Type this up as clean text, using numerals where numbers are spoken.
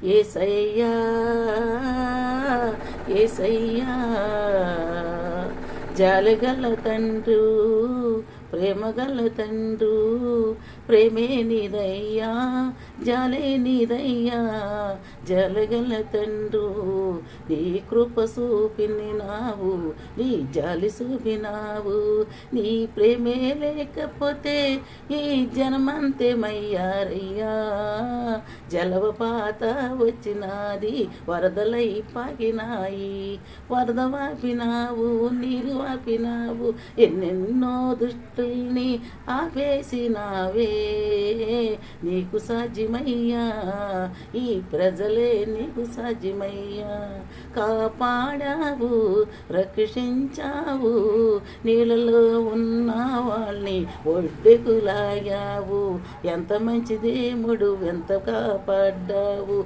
యేసయ్యా యేసయ్యా జాలిగల తండ్రు ప్రేమగల తండ్రు ప్రేమే నీదయ్యా జాలే నీదయ్యా జాలిగల తండ్రు నీ కృప చూపినావు నీ జాలి చూపినావు నీ ప్రేమే లేకపోతే ఈ జనమంతేమయ్యారయ్యా జలవపాత వచ్చినాది వరదలై పాకినాయి వరద వాపినావు నీరు వాపినావు ఎన్నెన్నో దుష్టుల్ని ఆపేసినావే నీకు సాధ్యమయ్యా ఈ ప్రజలే నీకు సాధ్యమయ్యా కాపాడావు రక్షించావు నీళ్ళలో ఉన్న వాళ్ళని ఒడ్డుకు లాగావు ఎంత మంచి దేవుడు ఎంత కాపాడ్డావు